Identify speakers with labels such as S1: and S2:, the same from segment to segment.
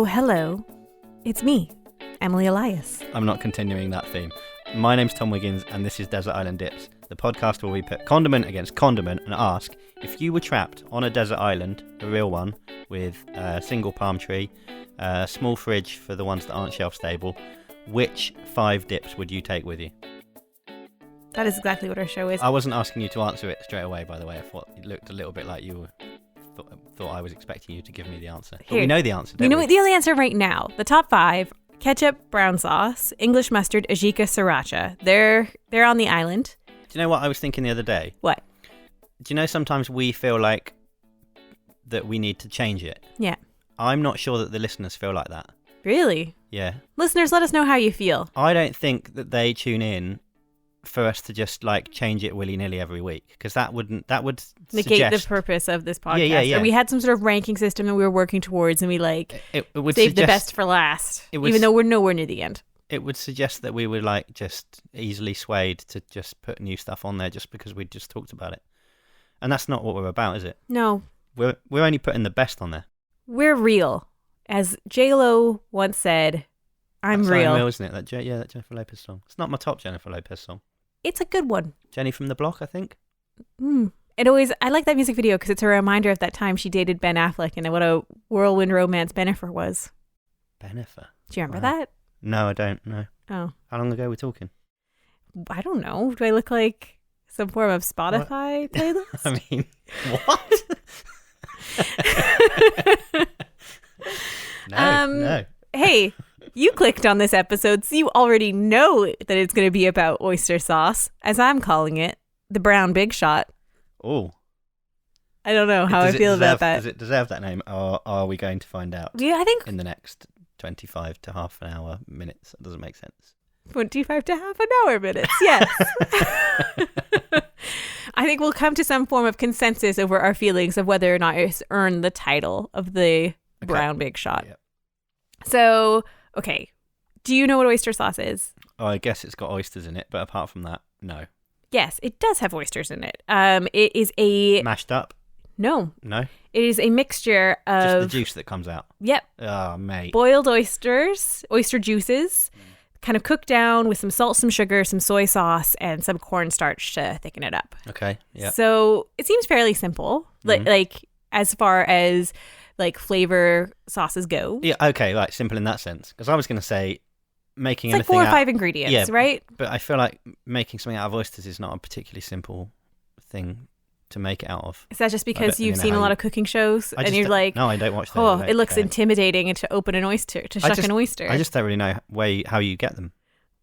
S1: Hello. It's me, Emily Elias.
S2: I'm not continuing that theme. My name's Tom Wiggins, and this is Desert Island Dips, the podcast where we pit condiment against condiment and ask, if you were trapped on a desert island, a real one, with a single palm tree, a small fridge for the ones that aren't shelf stable, which 5 dips would you take with you?
S1: That is exactly what our show is.
S2: I wasn't asking you to answer it straight away, by the way. I thought it looked a little bit like you thought I was expecting you to give me the answer. But we know the answer, don't we?
S1: We know the only answer right now. The top 5: ketchup, brown sauce, English mustard, ajika, sriracha. They're on the island.
S2: Do you know what I was thinking the other day?
S1: What?
S2: Do you know sometimes we feel like that we need to change it?
S1: Yeah.
S2: I'm not sure that the listeners feel like that.
S1: Really?
S2: Yeah.
S1: Listeners, let us know how you feel.
S2: I don't think that they tune in for us to just like change it willy-nilly every week, because that would
S1: negate
S2: suggest
S1: the purpose of this podcast.
S2: Yeah.
S1: Or we had some sort of ranking system that we were working towards, and we
S2: it would
S1: saved the
S2: suggest,
S1: best for last, even though we're nowhere near the end.
S2: It would suggest that we were like just easily swayed to just put new stuff on there just because we just talked about it, and that's not what we're about, is it?
S1: No,
S2: we're only putting the best on there.
S1: We're real, as J-Lo once said. That's real.
S2: Real, isn't it? That Jennifer Lopez song. It's not my top Jennifer Lopez song.
S1: It's a good one.
S2: Jenny from the Block, I think.
S1: I like that music video because it's a reminder of that time she dated Ben Affleck and what a whirlwind romance Bennifer was.
S2: Bennifer?
S1: Do you remember that?
S2: No, I don't know.
S1: Oh.
S2: How long ago are we talking?
S1: I don't know. Do I look like some form of Spotify playlist?
S2: I mean, what? No.
S1: Hey, you clicked on this episode, so you already know that it's going to be about oyster sauce, as I'm calling it, the brown big shot.
S2: Oh.
S1: I don't know how I feel about that.
S2: Does it deserve that name, or are we going to find out?
S1: Yeah, I think
S2: in the next 25 to half an hour minutes. That doesn't make sense.
S1: 25 to half an hour minutes, yes. I think we'll come to some form of consensus over our feelings of whether or not it's earned the title of the brown big shot. Yep. So, okay. Do you know what oyster sauce is?
S2: Oh, I guess it's got oysters in it, but apart from that, no.
S1: Yes, it does have oysters in it. It is a...
S2: Mashed up?
S1: No.
S2: No?
S1: It is a mixture of...
S2: Just the juice that comes out?
S1: Yep.
S2: Oh, mate.
S1: Boiled oysters, oyster juices, kind of cooked down with some salt, some sugar, some soy sauce, and some cornstarch to thicken it up.
S2: Okay, yeah.
S1: So it seems fairly simple, like as far as like flavor sauces go.
S2: Yeah, okay, like simple in that sense. Because I was going to say making
S1: it's like 4 or 5 ingredients, right?
S2: But I feel like making something out of oysters is not a particularly simple thing to make it out of.
S1: Is that just because you've seen a lot of cooking shows and you're like,
S2: no, I don't watch them.
S1: Oh, it looks intimidating to open an oyster, to shuck an oyster.
S2: I just don't really know how you get them.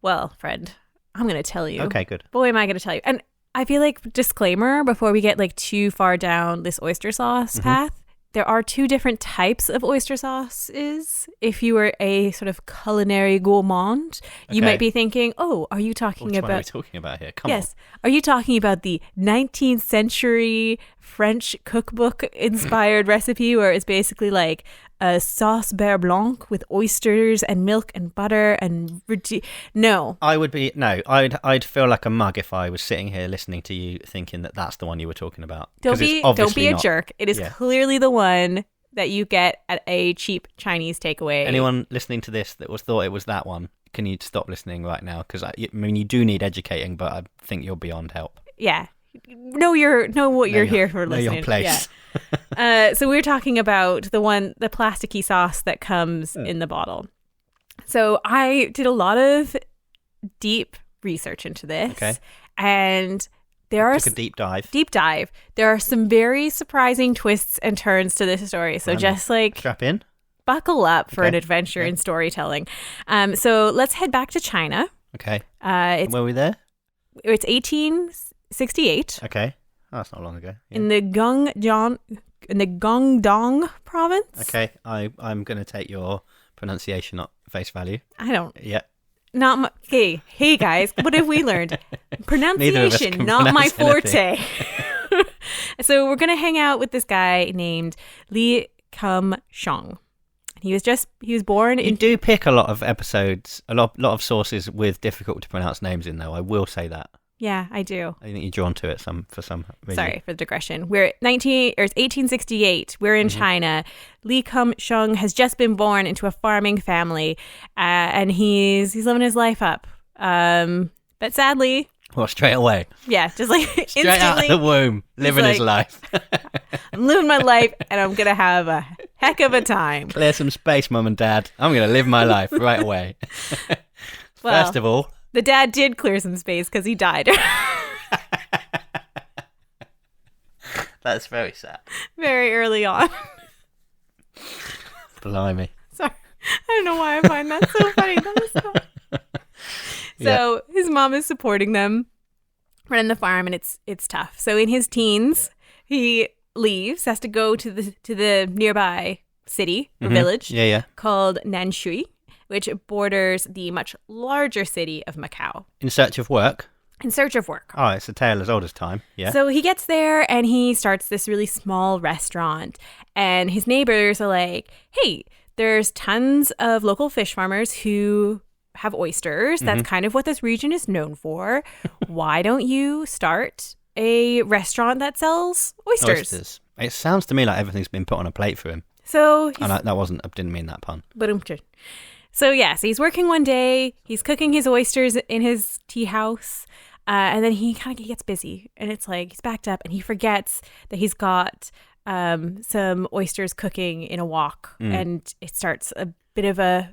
S1: Well, friend, I'm going to tell you.
S2: Okay, good.
S1: Boy, am I going to tell you. And I feel like, disclaimer, before we get like too far down this oyster sauce path, there are 2 different types of oyster sauces. If you were a sort of culinary gourmand, you might be thinking, oh, are you talking about...
S2: What are we talking about here? Come on.
S1: Yes. Are you talking about the 19th century French cookbook inspired recipe where it's basically like a sauce beurre blanc with oysters and milk and butter and... No.
S2: I'd feel like a mug if I was sitting here listening to you thinking that that's the one you were talking about.
S1: Don't be a jerk. It is clearly the one that you get at a cheap Chinese takeaway.
S2: Anyone listening to this that thought it was that one, can you stop listening right now? Because I mean, you do need educating, but I think you're beyond help.
S1: Yeah. Know what you're here for listening.
S2: Know your place.
S1: Yeah. So we're talking about the plasticky sauce that comes in the bottle. So I did a lot of deep research into this. Okay. And there are...
S2: Took a deep dive.
S1: Deep dive. There are some very surprising twists and turns to this story. So just like...
S2: Strap in.
S1: Buckle up for an adventure in storytelling. So let's head back to China.
S2: Okay. Were we there?
S1: It's 1868.
S2: Okay. Oh, that's not long ago. Yeah.
S1: In the Guangdong province.
S2: Okay. I'm going to take your pronunciation at face value.
S1: I don't.
S2: Yeah.
S1: Hey guys, what have we learned? Pronunciation, not my forte. So we're going to hang out with this guy named Lee Kum Kee. He was born in...
S2: You do pick a lot of episodes, a lot of sources with difficult to pronounce names in, though. I will say that.
S1: Yeah, I do.
S2: I think you're drawn to it for some reason.
S1: Sorry for the digression. We're at 1868. We're in China. Lee Kum Kee has just been born into a farming family, and he's living his life up. But sadly,
S2: well, straight away.
S1: Yeah, just like
S2: Straight out of the womb, living his life.
S1: I'm living my life, and I'm gonna have a heck of a time.
S2: Clear some space, Mum and Dad. I'm gonna live my life right away.
S1: Well,
S2: first of all,
S1: the dad did clear some space because he died.
S2: That's very sad.
S1: Very early on.
S2: Blimey.
S1: Sorry. I don't know why I find that so funny. That is so his mom is supporting them, running the farm, and it's tough. So in his teens, he leaves, has to go to the nearby city or village called Nanshui, which borders the much larger city of Macau.
S2: In search of work?
S1: In search of work.
S2: Oh, it's a tale as old as time. Yeah.
S1: So he gets there and he starts this really small restaurant. And his neighbors are like, hey, there's tons of local fish farmers who have oysters. That's kind of what this region is known for. Why don't you start a restaurant that sells oysters?
S2: It sounds to me like everything's been put on a plate for him.
S1: So
S2: I didn't mean that pun.
S1: So he's working one day. He's cooking his oysters in his tea house. And then he kind of gets busy. And it's like he's backed up and he forgets that he's got some oysters cooking in a wok. And it starts a bit of a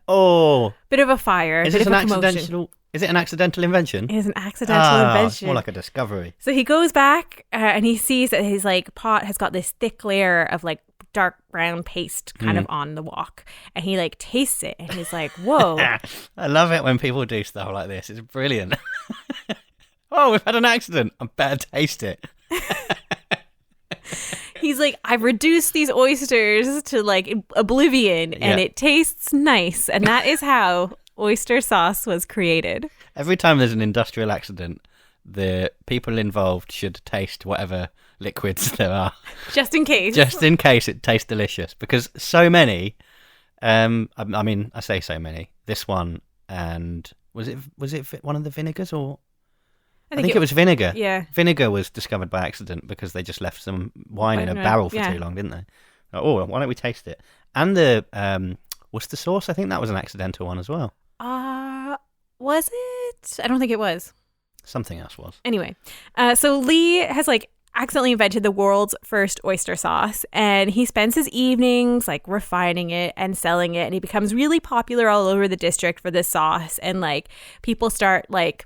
S1: fire.
S2: Is it an accidental invention?
S1: It is an accidental invention.
S2: It's more like a discovery.
S1: So he goes back and he sees that his like pot has got this thick layer of like dark brown paste kind of on the wok, and he like tastes it and he's like, whoa.
S2: I love it when people do stuff like this. It's brilliant. Oh, we've had an accident. I better taste it.
S1: He's like, I've reduced these oysters to like oblivion and it tastes nice. And that is how oyster sauce was created.
S2: Every time there's an industrial accident, the people involved should taste whatever liquids there are.
S1: Just in case.
S2: Just in case it tastes delicious. Because so many, I say so many. This one, and was it one of the vinegars or... I think it was vinegar. Yeah. Vinegar was discovered by accident because they just left some wine in a barrel for too long, didn't they? Oh, why don't we taste it? And the Worcester sauce, I think that was an accidental one as well.
S1: Was it? I don't think it was.
S2: Something else was.
S1: Anyway, so Lee has like accidentally invented the world's first oyster sauce, and he spends his evenings like refining it and selling it, and he becomes really popular all over the district for this sauce, and like people start like,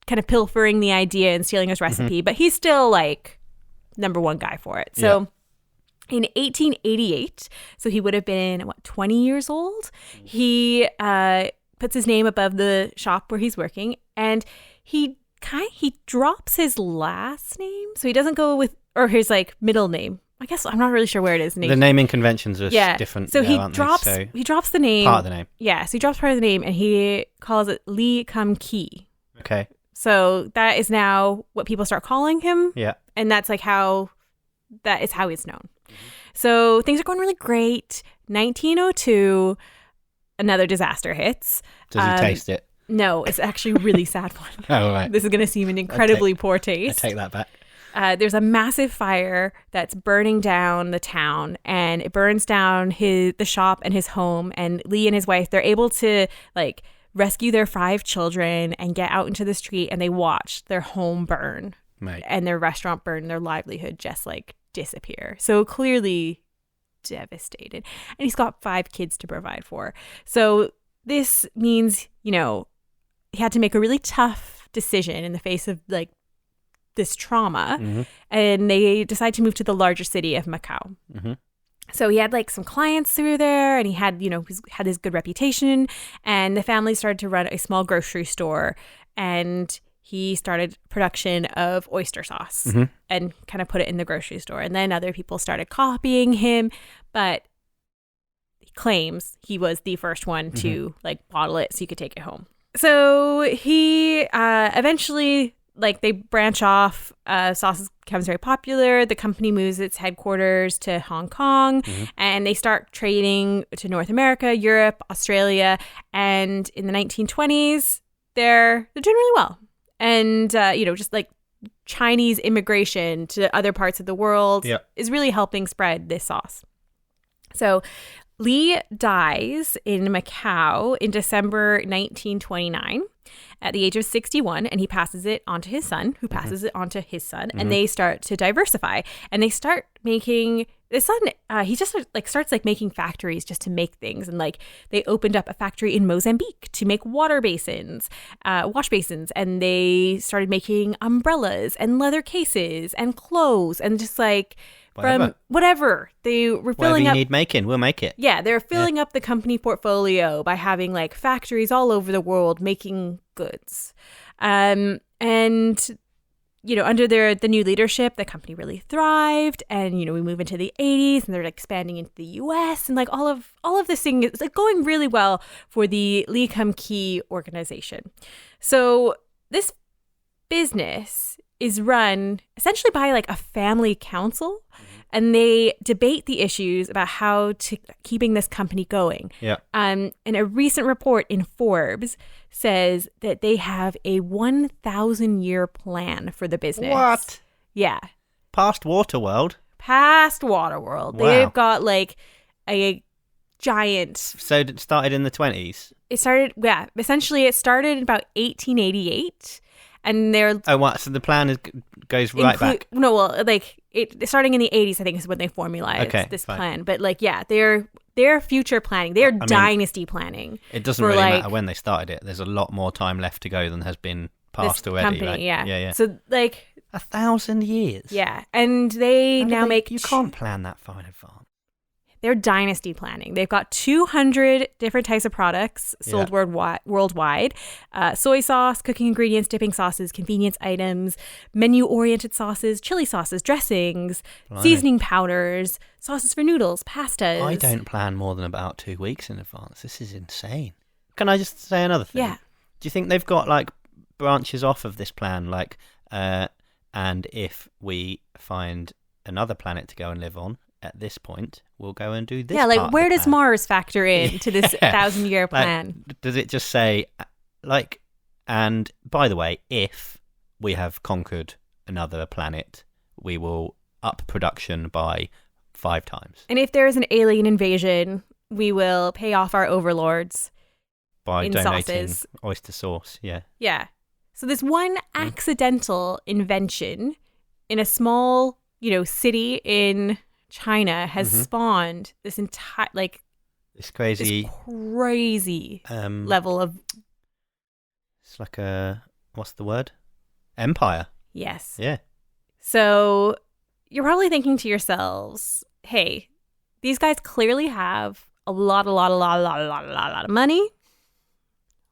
S1: kind of pilfering the idea and stealing his recipe, but he's still like number one guy for it. So in 1888, so he would have been 20 years old, he puts his name above the shop where he's working, and he drops his last name, so he doesn't go with, or his like middle name. I guess I'm not really sure where it is.
S2: The naming conventions are different.
S1: So he drops the name.
S2: Part of the name.
S1: Yeah, so he drops part of the name and he calls it Lee Kum Kee.
S2: Okay.
S1: So that is now what people start calling him.
S2: Yeah.
S1: And that's like that is how he's known. So things are going really great. 1902, another disaster hits.
S2: Does he taste it?
S1: No, it's actually a really sad one.
S2: Oh, right.
S1: This is going to seem an incredibly poor taste.
S2: I take that back.
S1: There's a massive fire that's burning down the town, and it burns down the shop and his home. And Lee and his wife, they're able to like rescue their 5 children and get out into the street, and they watch their home burn and their restaurant burn, their livelihood just like disappear. So clearly devastated. And he's got 5 kids to provide for. So this means, he had to make a really tough decision in the face of like this trauma, and they decide to move to the larger city of Macau. So he had like some clients through there, and he had, had his good reputation, and the family started to run a small grocery store, and he started production of oyster sauce and kind of put it in the grocery store. And then other people started copying him, but he claims he was the first one to like bottle it so you could take it home. So he eventually, like, they branch off. Sauce becomes very popular. The company moves its headquarters to Hong Kong, and they start trading to North America, Europe, Australia. And in the 1920s, they're doing really well. and just like Chinese immigration to other parts of the world is really helping spread this sauce. So Lee dies in Macau in December 1929 at the age of 61, and he passes it on to his son, who passes it on to his son, and they start to diversify, and they start making his son. He just starts making factories just to make things, and like they opened up a factory in Mozambique to make wash basins, and they started making umbrellas and leather cases and clothes and just like. From whatever they were filling
S2: whatever you
S1: up,
S2: need making, we'll make it.
S1: Yeah, they're filling up the company portfolio by having like factories all over the world making goods, and under the new leadership, the company really thrived, and we move into the 80s, and they're like, expanding into the U.S. and like all of this thing is like going really well for the Lee Kum Kee organization. So this business is run essentially by like a family council, and they debate the issues about how to keeping this company going.
S2: Yeah.
S1: And a recent report in Forbes says that they have a 1,000-year plan for the business.
S2: What?
S1: Yeah.
S2: Past Waterworld?
S1: Past Waterworld.
S2: Wow.
S1: They've got like a giant...
S2: So it started in the 20s?
S1: Essentially it started in about 1888. And they're
S2: so the plan goes right back.
S1: No, well, like starting in the 80s, I think is when they formalized this plan. But like, yeah, they're future planning. They're dynasty planning.
S2: It doesn't really matter when they started it. There's a lot more time left to go than has been passed already.
S1: Company,
S2: right?
S1: Yeah. So like
S2: 1,000 years.
S1: Yeah, and they now make.
S2: You can't plan that far in advance.
S1: They're dynasty planning. They've got 200 different types of products sold worldwide. Soy sauce, cooking ingredients, dipping sauces, convenience items, menu-oriented sauces, chili sauces, dressings, seasoning powders, sauces for noodles, pastas.
S2: I don't plan more than about 2 weeks in advance. This is insane. Can I just say another thing?
S1: Yeah.
S2: Do you think they've got like branches off of this plan? Like, and if we find another planet to go and live on, at this point, we'll go and do this.
S1: Yeah, like where does
S2: plan.
S1: Mars factor into this 1,000-year plan?
S2: Like, does it just say, like, and by the way, if we have conquered another planet, we will up production by 5 times.
S1: And if there is an alien invasion, we will pay off our overlords
S2: by donating
S1: sauces.
S2: Oyster Sauce. Yeah.
S1: Yeah. So this one accidental invention in a small, city in China has spawned this entire
S2: this crazy
S1: level of.
S2: It's like what's the word? Empire.
S1: Yes.
S2: Yeah.
S1: So you're probably thinking to yourselves, "Hey, these guys clearly have a lot of money.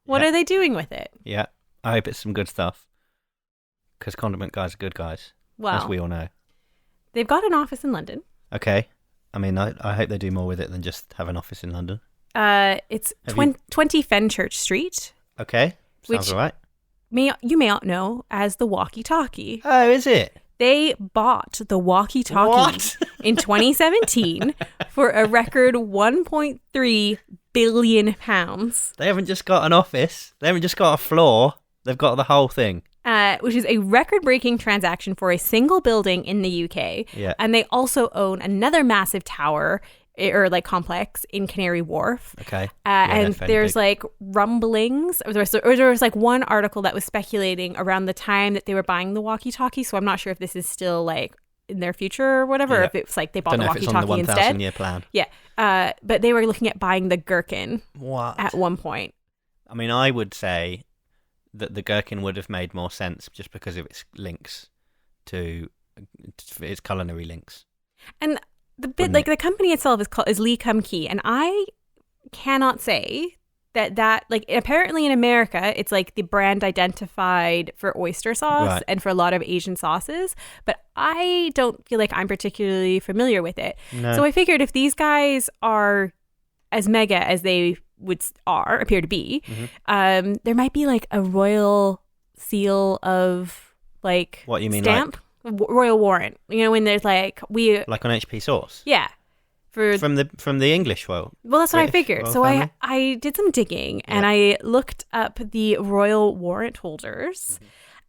S1: What are they doing with it?"
S2: Yeah. I hope it's some good stuff. Because condiment guys are good guys, as we all know.
S1: They've got an office in London.
S2: Okay. I mean, I hope they do more with it than just have an office in London.
S1: It's 20 Fenchurch Street.
S2: Okay. Sounds all right.
S1: You may not know as the walkie-talkie.
S2: Oh, is it?
S1: They bought the walkie-talkie in 2017 for a record £1.3 billion.
S2: They haven't just got an office. They haven't just got a floor. They've got the whole thing.
S1: Which is a record-breaking transaction for a single building in the UK.
S2: Yeah.
S1: And they also own another massive tower or complex in Canary Wharf.
S2: Okay.
S1: And there's rumblings. Or there was one article that was speculating around the time that they were buying the walkie-talkie. So I'm not sure if this is still in their future or whatever. Or if it's they bought the walkie-talkie instead.
S2: Don't know if it's on the 1,000-year plan.
S1: Yeah. But they were looking at buying the gherkin.
S2: What?
S1: At one point.
S2: I mean, I would say that the gherkin would have made more sense just because of its links to its culinary links.
S1: And the company itself is Lee Kum Kee, and I cannot say that apparently in America it's the brand identified for oyster sauce and for a lot of Asian sauces, but I don't feel like I'm particularly familiar with it.
S2: No.
S1: So I figured if these guys are as mega as they appear to be, there might be a royal seal of
S2: what you mean
S1: stamp, royal warrant. When there's on
S2: HP sauce.
S1: Yeah,
S2: from the English royal.
S1: Well, that's what I figured. So
S2: family?
S1: I did some digging and I looked up the royal warrant holders,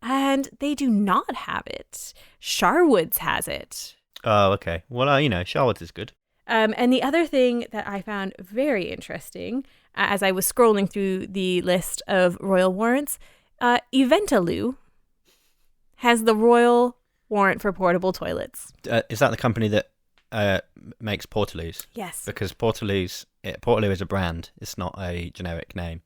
S1: And they do not have it. Sharwood's has it.
S2: Oh, okay. Well, Charlotte's is good.
S1: And the other thing that I found very interesting as I was scrolling through the list of royal warrants, Eventaloo has the royal warrant for portable toilets.
S2: Is that the company that makes Portaloos?
S1: Yes.
S2: Because Portaloo is a brand. It's not a generic name.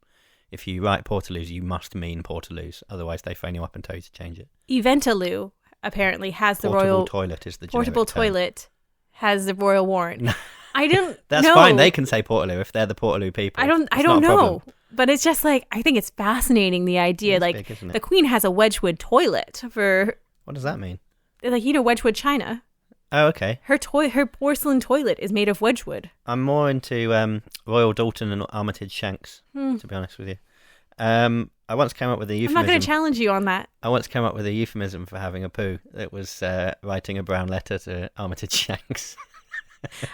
S2: If you write Portaloos, you must mean Portaloos. Otherwise, they phone you up and tell you to change it.
S1: Eventaloo apparently has the
S2: portable
S1: royal...
S2: toilet is the generic
S1: Portable
S2: term.
S1: Toilet has the royal warrant. I don't
S2: That's
S1: know.
S2: fine. They can say Portaloo if they're the Portaloo people.
S1: I don't know. But it's just like, I think it's fascinating, the idea.
S2: It's
S1: like,
S2: big, isn't it?
S1: the Queen has a Wedgwood toilet for...
S2: What does that mean?
S1: Like, Wedgwood china.
S2: Oh, okay.
S1: Her porcelain toilet is made of Wedgwood.
S2: I'm more into Royal Dalton and Armitage Shanks, to be honest with you. I once came up with a euphemism.
S1: I'm not going to challenge you on that.
S2: I once came up with a euphemism for having a poo. It was writing a brown letter to Armitage Shanks.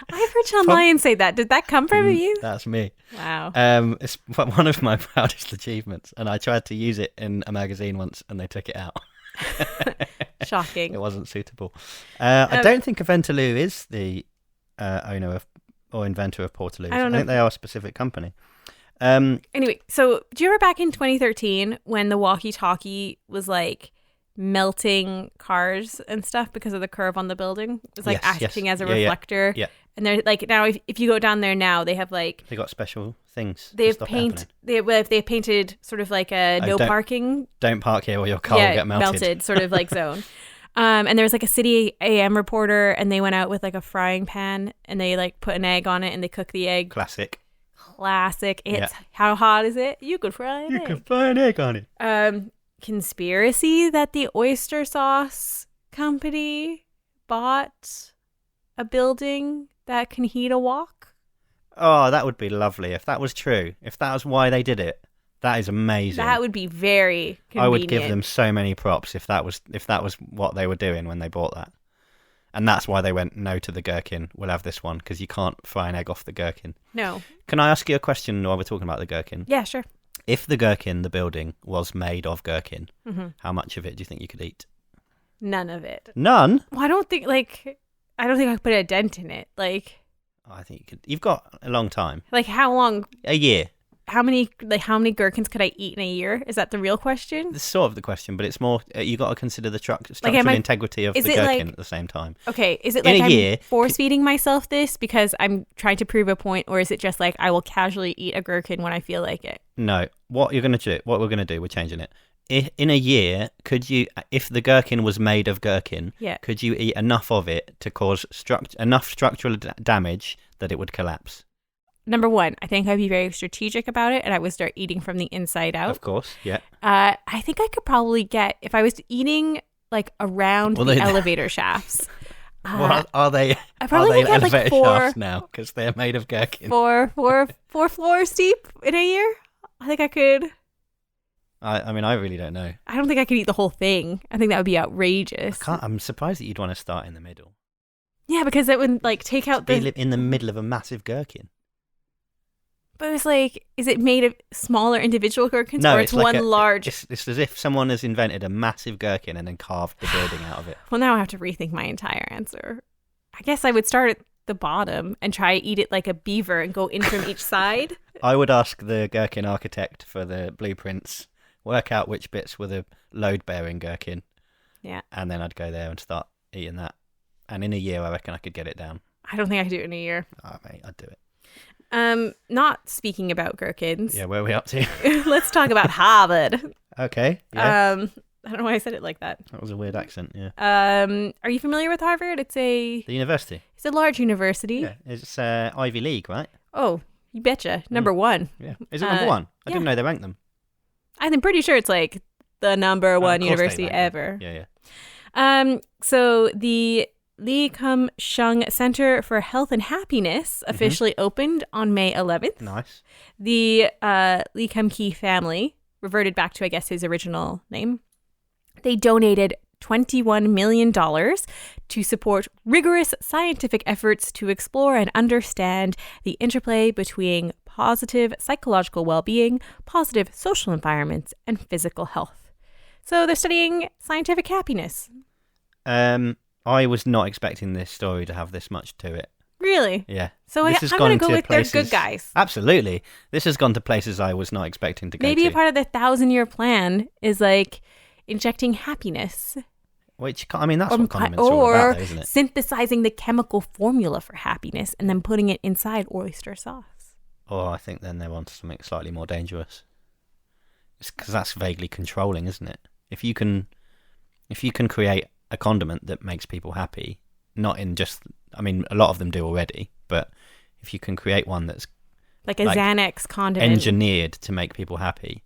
S1: I've heard John Lyon say that. Did that come from you?
S2: That's me.
S1: Wow.
S2: It's one of my proudest achievements, and I tried to use it in a magazine once, and they took it out.
S1: Shocking.
S2: It wasn't suitable. I don't think Eventaloo is the owner of or inventor of Portaloos. I think they are a specific company.
S1: Anyway, so do you remember back in 2013 when the walkie-talkie was like melting cars and stuff because of the curve on the building? It was like acting as a reflector.
S2: Yeah.
S1: And they're like, now if you go down there now, they have like...
S2: They got special things.
S1: They've painted sort of like a no parking.
S2: Don't park here or your car will get melted.
S1: Sort of like zone. And there was like a City AM reporter, and they went out with like a frying pan and they like put an egg on it and they cook the egg.
S2: Classic.
S1: It's how hot is it? You could fry an egg.
S2: You could fry an egg on it.
S1: Conspiracy that the Oyster Sauce company bought a building that can heat a wok.
S2: Oh, that would be lovely if that was true. If that was why they did it, that is amazing.
S1: That would be very convenient.
S2: I would give them so many props if that was what they were doing when they bought that. And that's why they went no to the gherkin. We'll have this one because you can't fry an egg off the gherkin.
S1: No.
S2: Can I ask you a question while we're talking about the gherkin?
S1: Yeah, sure.
S2: If the gherkin, the building, was made of gherkin, how much of it do you think you could eat?
S1: None of it.
S2: None?
S1: Well, I don't think I could put a dent in it. Like,
S2: I think you could. You've got a long time.
S1: Like, how long?
S2: A year.
S1: How many gherkins could I eat in a year? Is that the real question?
S2: It's sort of the question, but it's more, you got to consider the structural integrity of the gherkin at the same time.
S1: Okay, is it like I'm force-feeding myself this because I'm trying to prove a point, or is it just like I will casually eat a gherkin when I feel like it?
S2: No, what we're going to do, we're changing it. In a year, could you, if the gherkin was made of gherkin, could you eat enough of it to cause enough structural damage that it would collapse?
S1: Number one, I think I'd be very strategic about it, and I would start eating from the inside out.
S2: Of course, yeah.
S1: I think I could probably get, if I was eating like around the elevator shafts.
S2: What are they?
S1: I probably
S2: could get elevator shafts now because they're made of gherkin.
S1: Four floors deep in a year. I think I could.
S2: I mean, I really don't know.
S1: I don't think I could eat the whole thing. I think that would be outrageous.
S2: I'm surprised that you'd want to start in the middle.
S1: Yeah, because it would like take out
S2: in the middle of a massive gherkin.
S1: But it's like, is it made of smaller individual gherkins,
S2: or
S1: it's like one large?
S2: It's as if someone has invented a massive gherkin and then carved the building out of it.
S1: Well, now I have to rethink my entire answer. I guess I would start at the bottom and try to eat it like a beaver and go in from each side.
S2: I would ask the gherkin architect for the blueprints, work out which bits were the load-bearing gherkin.
S1: Yeah.
S2: And then I'd go there and start eating that. And in a year, I reckon I could get it down.
S1: I don't think I could do it in a year.
S2: Oh, mate, I'd do it.
S1: Not speaking about gherkins.
S2: Yeah, where are we up to?
S1: Let's talk about Harvard.
S2: Okay. Yeah.
S1: I don't know why I said it like that.
S2: That was a weird accent, yeah.
S1: Are you familiar with Harvard?
S2: The university?
S1: It's a large university.
S2: Yeah, it's Ivy League, right?
S1: Oh, you betcha. Number one.
S2: Yeah. Is it number one? I didn't know they ranked them.
S1: I'm pretty sure it's like the number one university ever.
S2: Yeah.
S1: So the Lee Kum Kee Center for Health and Happiness officially opened on May 11th.
S2: Nice.
S1: The Lee Kum Kee family reverted back to, I guess, his original name. They donated $21 million to support rigorous scientific efforts to explore and understand the interplay between positive psychological well-being, positive social environments, and physical health. So they're studying scientific happiness.
S2: I was not expecting this story to have this much to it.
S1: Really?
S2: Yeah.
S1: So I'm going to go with they're good guys.
S2: Absolutely. This has gone to places I was not expecting to go to.
S1: Maybe a part of the 1,000-year plan is like injecting happiness.
S2: Which, I mean, that's what condiments are all about, though, isn't it?
S1: Synthesizing the chemical formula for happiness and then putting it inside oyster sauce.
S2: Or I think then they're onto something slightly more dangerous. Because that's vaguely controlling, isn't it? If you can create a condiment that makes people happy, not in just, I mean, a lot of them do already, but if you can create one that's
S1: like a Xanax condiment
S2: engineered to make people happy,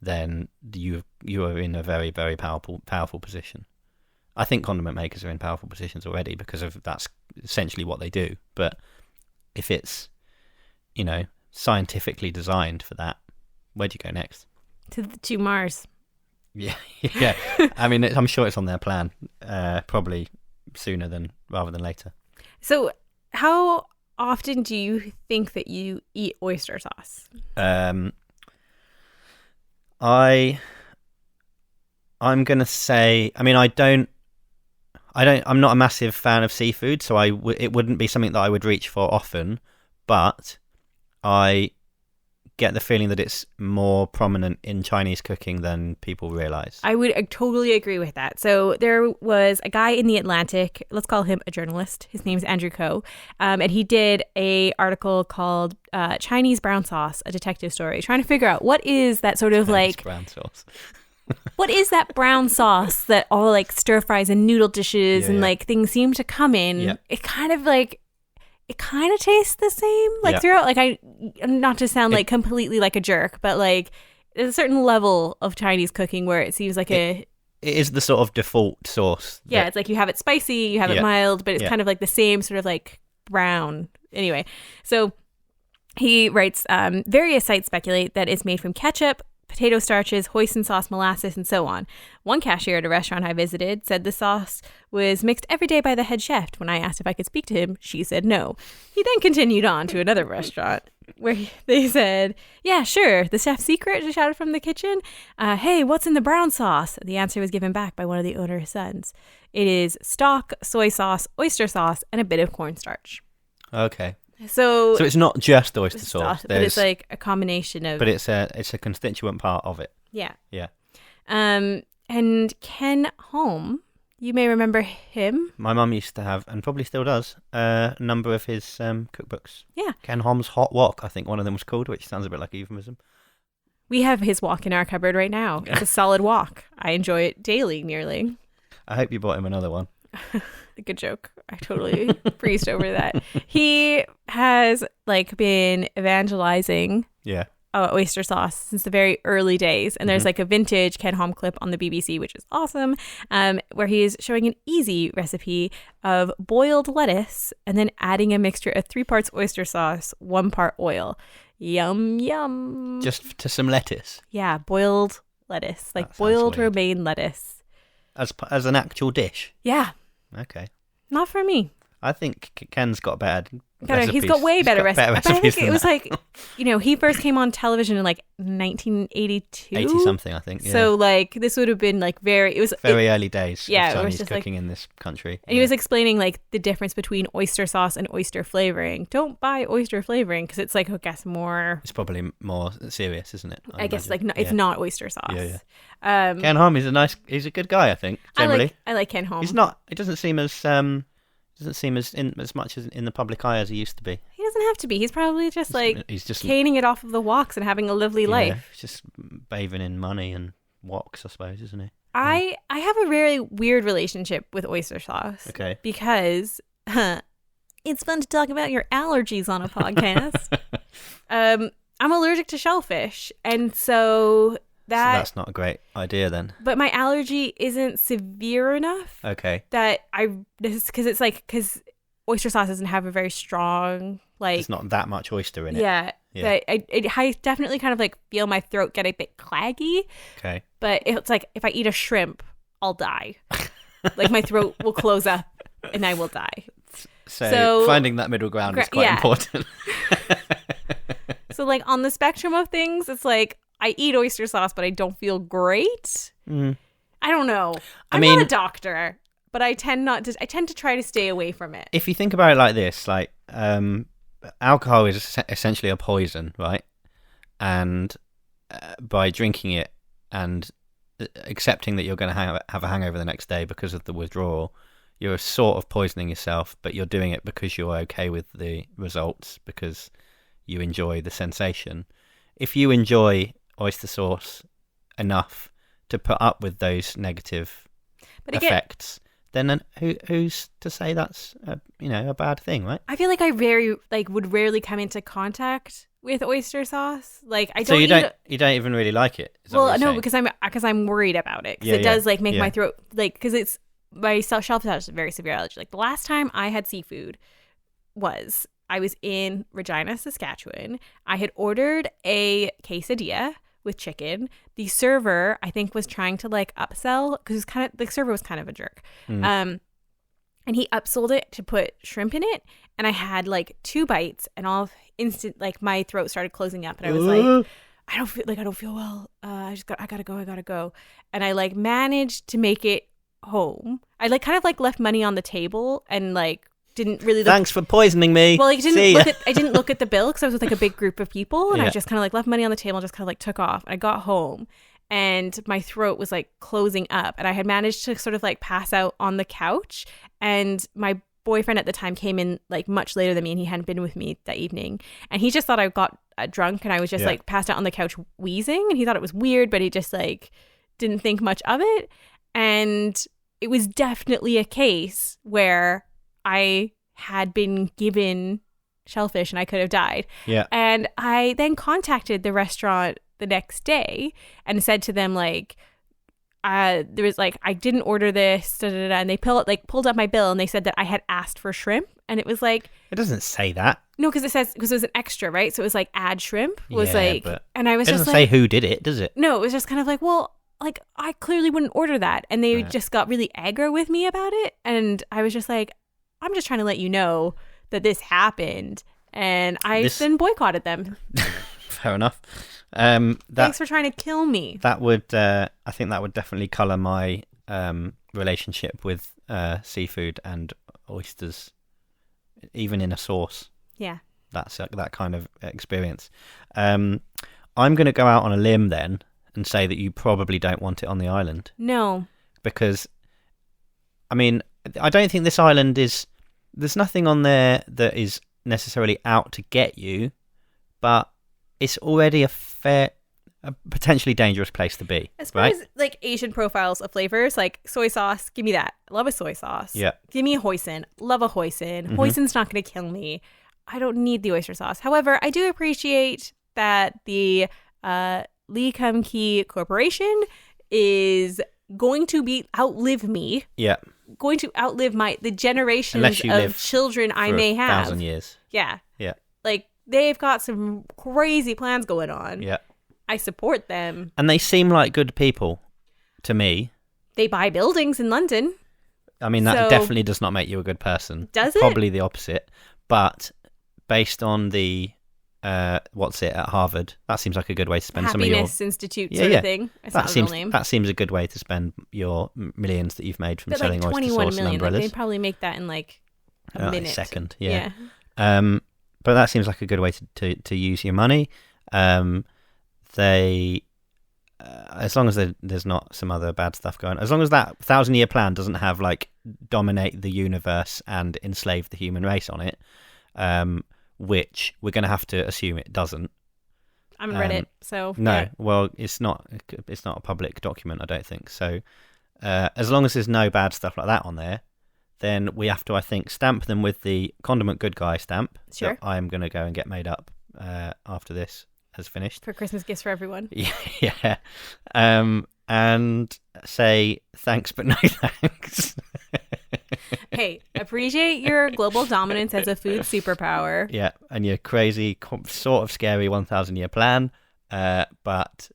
S2: then you are in a very, very powerful position. I think condiment makers are in powerful positions already because of that's essentially what they do. But if it's, scientifically designed for that, where do you go next?
S1: To Mars.
S2: Yeah. I mean, I'm sure it's on their plan, probably sooner rather than later.
S1: So how often do you think that you eat oyster sauce?
S2: I'm going to say, I mean, I'm not a massive fan of seafood, so it wouldn't be something that I would reach for often, but I get the feeling that it's more prominent in Chinese cooking than people realize.
S1: I would totally agree with that. So there was a guy in The Atlantic, let's call him a journalist. His name's Andrew Ko, and he did a article called Chinese Brown Sauce, a detective story, trying to figure out what is that sort of
S2: Chinese
S1: like
S2: brown sauce.
S1: What is that brown sauce that all like stir fries and noodle dishes and like things seem to come in?
S2: Yeah.
S1: It kind of tastes the same throughout. Like not to sound like completely like a jerk, but like there's a certain level of Chinese cooking where it seems like it
S2: is the sort of default sauce.
S1: Yeah, it's like you have it spicy, you have it mild, but it's kind of like the same sort of like brown. Anyway, so he writes, various sites speculate that it's made from ketchup, potato starches, hoisin sauce, molasses, and so on. One cashier at a restaurant I visited said the sauce was mixed every day by the head chef. When I asked if I could speak to him, she said no. He then continued on to another restaurant where they said, yeah, sure, the chef's secret, she shouted from the kitchen. Hey, what's in the brown sauce? The answer was given back by one of the owner's sons. It is stock, soy sauce, oyster sauce, and a bit of cornstarch.
S2: Okay.
S1: So
S2: it's not just oyster sauce,
S1: but it's like a combination of.
S2: But it's a constituent part of it.
S1: Yeah.
S2: Yeah.
S1: And Ken Hom, you may remember him.
S2: My mum used to have, and probably still does, a number of his cookbooks.
S1: Yeah.
S2: Ken Hom's Hot Wok, I think one of them was called, which sounds a bit like a euphemism.
S1: We have his wok in our cupboard right now. It's a solid wok. I enjoy it daily, nearly.
S2: I hope you bought him another one.
S1: Good joke. I totally breezed over that. He has been evangelizing oyster sauce since the very early days. And there's a vintage Ken Hom clip on the BBC, which is awesome, where he's showing an easy recipe of boiled lettuce and then adding a mixture of 3 parts oyster sauce, 1 part oil. Yum, yum.
S2: Just to some lettuce?
S1: Yeah, boiled lettuce, boiled romaine lettuce.
S2: As an actual dish?
S1: Yeah.
S2: Okay.
S1: Not for me.
S2: I think Ken's got recipes.
S1: He's got way better recipes. I think it was
S2: that.
S1: He first came on television in 1982.
S2: 80 something, I think. Yeah.
S1: So this would have been very
S2: early days of Chinese cooking in this country.
S1: And he was explaining the difference between oyster sauce and oyster flavoring. Don't buy oyster flavoring because it's more. It's
S2: probably more serious, isn't it?
S1: I guess it's not oyster sauce.
S2: Yeah. Ken Hom he's a good guy, I think. Generally,
S1: I like Ken Hom.
S2: He's not. It doesn't seem as as much as in the public eye as he used to be.
S1: He doesn't have to be. He's probably just caning it off of the woks and having a lovely life.
S2: He's just bathing in money and woks, I suppose, isn't he?
S1: I have a very weird relationship with oyster sauce.
S2: Okay.
S1: Because it's fun to talk about your allergies on a podcast. I'm allergic to shellfish, and so that's
S2: not a great idea then.
S1: But my allergy isn't severe enough.
S2: Okay.
S1: That because oyster sauce doesn't have a very strong
S2: there's not that much oyster in it.
S1: Yeah. That I definitely kind of feel my throat get a bit claggy.
S2: Okay.
S1: But it's if I eat a shrimp, I'll die. My throat will close up and I will die.
S2: So finding that middle ground is quite important.
S1: So on the spectrum of things, it's I eat oyster sauce, but I don't feel great.
S2: Mm.
S1: I don't know. I'm not a doctor, but I tend to try to stay away from it.
S2: If you think about it like this, like alcohol is essentially a poison, right? And by drinking it and accepting that you're going to have a hangover the next day because of the withdrawal, you're sort of poisoning yourself, but you're doing it because you're okay with the results, because you enjoy the sensation. If you enjoy oyster sauce enough to put up with those negative effects, then who's to say that's a bad thing, right?
S1: I feel like I would rarely come into contact with oyster sauce. Like I don't.
S2: So you don't even really like it?
S1: Well, no, because I'm worried about it, because it does like make my throat, like, because it's my shelf has a very severe allergy. Like the last time I had seafood I was in Regina, Saskatchewan. I had ordered a quesadilla with chicken. The server, I think, was trying to like upsell, because the server was kind of a jerk. And he upsold it to put shrimp in it, and I had like 2 bites, and all instant, like, my throat started closing up, and I was like, I don't feel well. I gotta go. And I like managed to make it home. I like kind of like left money on the table and like didn't really look.
S2: Thanks for poisoning me.
S1: Well, I didn't look at the bill because I was with like a big group of people, and I just kind of like left money on the table and just kind of like took off. And I got home and my throat was like closing up, and I had managed to sort of like pass out on the couch, and my boyfriend at the time came in like much later than me, and he hadn't been with me that evening, and he just thought I got drunk and I was just like passed out on the couch wheezing, and he thought it was weird, but he just like didn't think much of it. And it was definitely a case where I had been given shellfish and I could have died.
S2: Yeah.
S1: And I then contacted the restaurant the next day and said to them, like, there was like, I didn't order this, and they pulled up my bill, and they said that I had asked for shrimp, and it was like,
S2: it doesn't say that.
S1: No, because it was an extra, right? So it was like add shrimp was and I was just like,
S2: it doesn't say who did it, does it?
S1: No, it was just kind of like, well, like, I clearly wouldn't order that. And they just got really aggro with me about it. And I was just like, I'm just trying to let you know that this happened. And I then boycotted them.
S2: Fair enough.
S1: Thanks for trying to kill me.
S2: That would, I think that would definitely colour my relationship with seafood and oysters, even in a sauce.
S1: Yeah.
S2: That's that kind of experience. I'm going to go out on a limb then and say that you probably don't want it on the island.
S1: No.
S2: Because, I mean, I don't think this island there's nothing on there that is necessarily out to get you, but it's already a potentially dangerous place to be.
S1: As far as like Asian profiles of flavors, like soy sauce, give me that. Love a soy sauce.
S2: Yeah.
S1: Give me a hoisin. Love a hoisin. Mm-hmm. Hoisin's not going to kill me. I don't need the oyster sauce. However, I do appreciate that the Lee Kum Kee Corporation is going to outlive me.
S2: Yeah.
S1: Going to outlive the generations of children I may have.
S2: 1,000 years.
S1: Yeah.
S2: Yeah.
S1: Like, they've got some crazy plans going on.
S2: Yeah.
S1: I support them.
S2: And they seem like good people to me.
S1: They buy buildings in London.
S2: I mean, that definitely does not make you a good person.
S1: Does it?
S2: Probably the opposite. But based on the at Harvard, that seems like a good way to spend some of your
S1: Happiness Institute sort of thing. It's not a real name.
S2: That seems a good way to spend your millions that you've made from selling oyster sauce and umbrellas.
S1: Like, they'd probably make that in like a minute.
S2: A second, yeah. But that seems like a good way to use your money. They, as long as there's not some other bad stuff going on, as long as that 1,000-year plan doesn't have like dominate the universe and enslave the human race on it, which we're going to have to assume it doesn't.
S1: I haven't read it, so
S2: no.
S1: Yeah.
S2: Well, it's not a public document, I don't think. So, as long as there's no bad stuff like that on there, then we have to, I think, stamp them with the condiment good guy stamp.
S1: Sure.
S2: That I'm going to go and get made up after this has finished.
S1: For Christmas gifts for everyone.
S2: Yeah. And say thanks, but no thanks.
S1: Hey, appreciate your global dominance as a food superpower.
S2: Yeah, and your crazy, sort of scary 1,000-year plan, but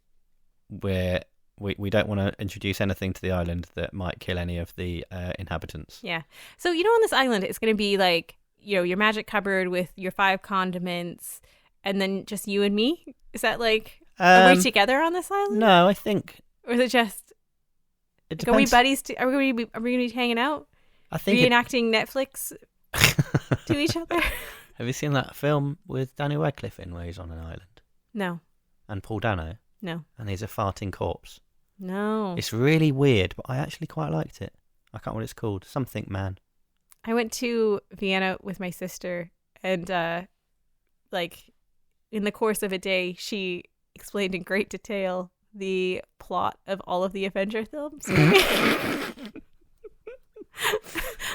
S2: we don't want to introduce anything to the island that might kill any of the inhabitants.
S1: Yeah. So, on this island, it's going to be like, your magic cupboard with your 5 condiments, and then just you and me? Is that like, are we together on this island?
S2: No, I think...
S1: Or is it just...
S2: It
S1: Like, are we
S2: depends.
S1: buddies? Are we going to be hanging out?
S2: I think. It,
S1: Reenacting Netflix to each other?
S2: have you seen that film with Daniel Radcliffe in where he's on an island
S1: No.
S2: and Paul Dano
S1: No.
S2: and he's a farting corpse?
S1: No.
S2: It's really weird, but I actually quite liked it. I can't remember what it's called. Something Man.
S1: I went to Vienna with my sister, and like in the course of a day, she explained in great detail the plot of all of the Avenger films.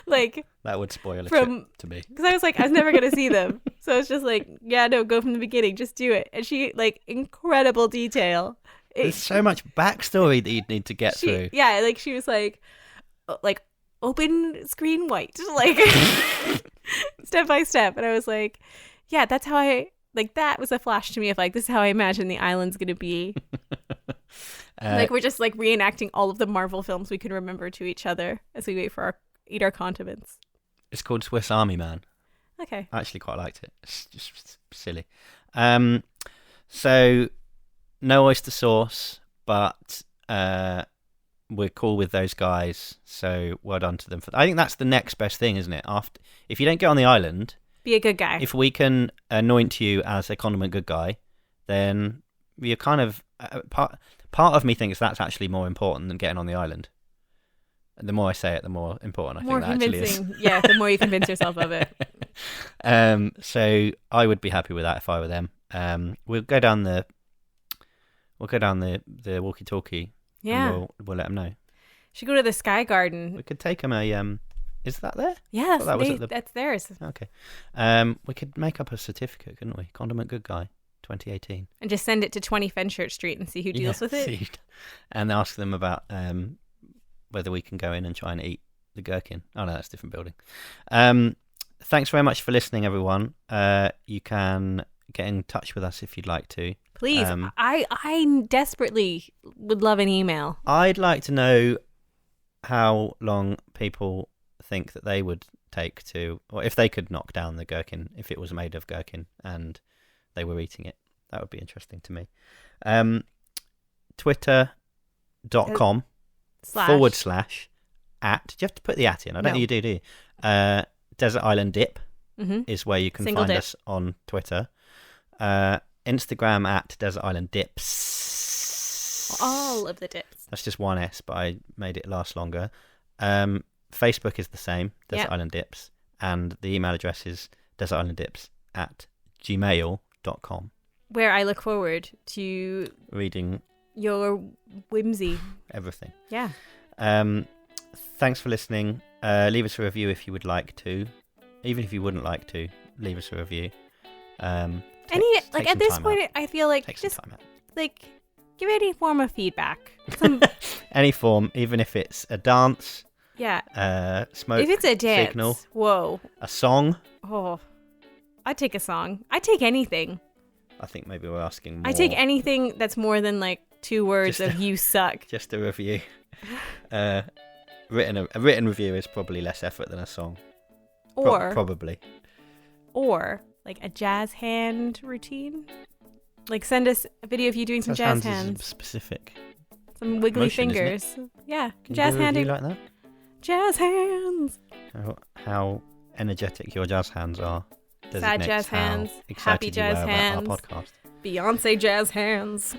S1: Like,
S2: That would spoil it
S1: from
S2: to me.
S1: because I was like, I was never gonna see them, so it's just like, yeah, no, go from the beginning, just do it. And she, like, incredible detail.
S2: There's so much backstory that you'd need to get through.
S1: Yeah, like she was like open screen white, like step by step, and I was like, yeah, that's how I like. That was a flash to me of like, this is how I imagine the island's gonna be. Like, we're just like reenacting all of the Marvel films we can remember to each other as we wait for eat our condiments.
S2: It's called Swiss Army Man.
S1: Okay.
S2: I actually quite liked it. It's just silly. So no oyster sauce, but we're cool with those guys. So well done to them. I think that's the next best thing, isn't it? After, if you don't get on the island,
S1: Be a good guy.
S2: if we can anoint you as a condiment good guy, then you're kind of part of me thinks that's actually more important than getting on the island. And the more I say it, the more important I
S1: More
S2: think that actually is.
S1: convincing. Yeah, the more you convince yourself of it.
S2: So I would be happy with that if I were them. We'll go down the walkie-talkie.
S1: Yeah.
S2: And we'll let them know.
S1: Should go to the Sky Garden.
S2: We could take them a Is that there?
S1: Yes,
S2: that was at the-
S1: that's theirs.
S2: Okay. We could make up a certificate, couldn't we? Condiment Good Guy, 2018.
S1: And just send it to 20 Fenchurch Street and see who deals with it.
S2: see. And ask them about whether we can go in and try and eat the gherkin. Oh no, that's a different building. Thanks very much for listening, everyone. You can get in touch with us if you'd like to.
S1: Please, I desperately would love an email.
S2: I'd like to know how long people think that they would take to, or if they could knock down the gherkin if it was made of gherkin and they were eating it. That would be interesting to me. Twitter.com / at. Do you have to put the at in? I don't think you do you? Desert Island Dip is where you can find us on Twitter. Instagram at Desert Island Dips.
S1: All of the dips.
S2: That's just one S, but I made it last longer. Facebook is the same, Desert Island Dips, and the email address is desertislanddips@gmail.com.
S1: Where I look forward to
S2: reading
S1: your whimsy.
S2: Everything.
S1: Yeah.
S2: Thanks for listening. Leave us a review if you would like to. Even if you wouldn't like to, leave us a review. At this point, I feel like just like give any form of feedback. Any form, even if it's a dance.
S1: Yeah.
S2: Smoke.
S1: If it's a dance.
S2: Signal.
S1: Whoa.
S2: A song.
S1: Oh, I'd take a song. I'd take anything.
S2: I think maybe we're asking more.
S1: I take anything that's more than like 2 words of "you suck."
S2: Just a review. A written review is probably less effort than a song.
S1: Or
S2: probably.
S1: Or like a jazz hand routine. Like send us a video of you doing some jazz hands.
S2: Specific.
S1: Some wiggly
S2: motion,
S1: fingers. Yeah.
S2: Can
S1: jazz
S2: you do a
S1: handing.
S2: review like that?
S1: Jazz hands.
S2: How energetic your jazz hands are.
S1: Sad jazz hands. Happy jazz hands.
S2: Our podcast.
S1: Beyonce jazz hands.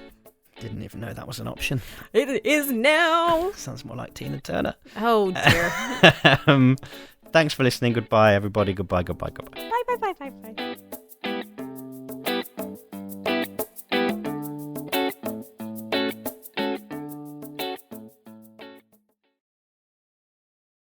S2: Didn't even know that was an option.
S1: It is now.
S2: Sounds more like Tina Turner.
S1: Oh dear.
S2: Thanks for listening. Goodbye, everybody. Goodbye.
S1: Bye.